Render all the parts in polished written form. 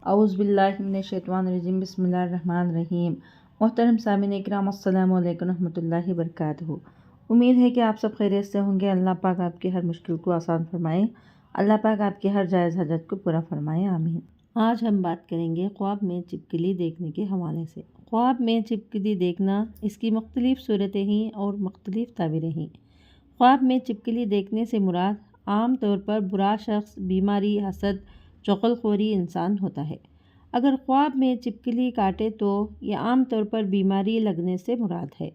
اعوذ باللہ من الشیطان الرجیم، بسم اللہ الرحمن الرحیم۔ محترم سامعین اکرام، السلام علیکم ورحمۃ اللہ وبرکاتہ۔ امید ہے کہ آپ سب خیریت سے ہوں گے۔ اللہ پاک آپ کی ہر مشکل کو آسان فرمائے، اللہ پاک آپ کی ہر جائز حاجت کو پورا فرمائے، آمین۔ آج ہم بات کریں گے خواب میں چپکلی دیکھنے کے حوالے سے۔ خواب میں چپکلی دیکھنا، اس کی مختلف صورتیں ہیں اور مختلف تعبیریں ہیں۔ خواب میں چپکلی دیکھنے سے مراد عام طور پر برا شخص، بیماری، حسد، چغل خوری انسان ہوتا ہے۔ اگر خواب میں چپکلی کاٹے تو یہ عام طور پر بیماری لگنے سے مراد ہے۔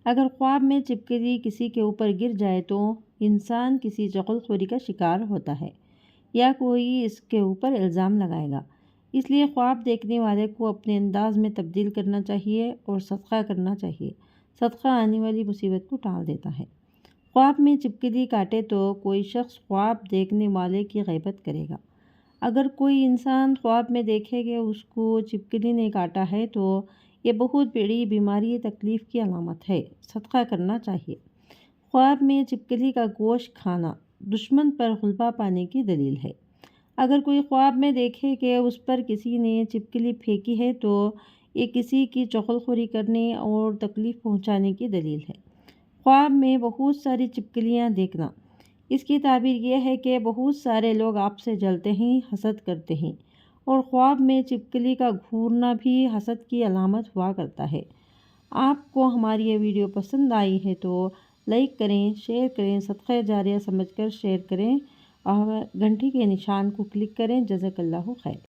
اگر خواب میں چپکلی کسی کے اوپر گر جائے تو انسان کسی چغل خوری کا شکار ہوتا ہے یا کوئی اس کے اوپر الزام لگائے گا۔ اس لیے خواب دیکھنے والے کو اپنے انداز میں تبدیل کرنا چاہیے اور صدقہ کرنا چاہیے۔ صدقہ آنے والی مصیبت کو ٹال دیتا ہے۔ خواب میں چپکلی کاٹے تو کوئی شخص خواب دیکھنے والے کی غیبت کرے گا۔ اگر کوئی انسان خواب میں دیکھے کہ اس کو چپکلی نے کاٹا ہے تو یہ بہت بڑی بیماری، تکلیف کی علامت ہے، صدقہ کرنا چاہیے۔ خواب میں چپکلی کا گوشت کھانا دشمن پر غلبہ پانے کی دلیل ہے۔ اگر کوئی خواب میں دیکھے کہ اس پر کسی نے چپکلی پھینکی ہے تو یہ کسی کی چغل خوری کرنے اور تکلیف پہنچانے کی دلیل ہے۔ خواب میں بہت ساری چپکلیاں دیکھنا، اس کی تعبیر یہ ہے کہ بہت سارے لوگ آپ سے جلتے ہیں، حسد کرتے ہیں، اور خواب میں چپکلی کا گھورنا بھی حسد کی علامت ہوا کرتا ہے۔ آپ کو ہماری یہ ویڈیو پسند آئی ہے تو لائک کریں، شیئر کریں، صدقہ جاریہ سمجھ کر شیئر کریں اور گھنٹی کے نشان کو کلک کریں۔ جزاک اللہ خیر۔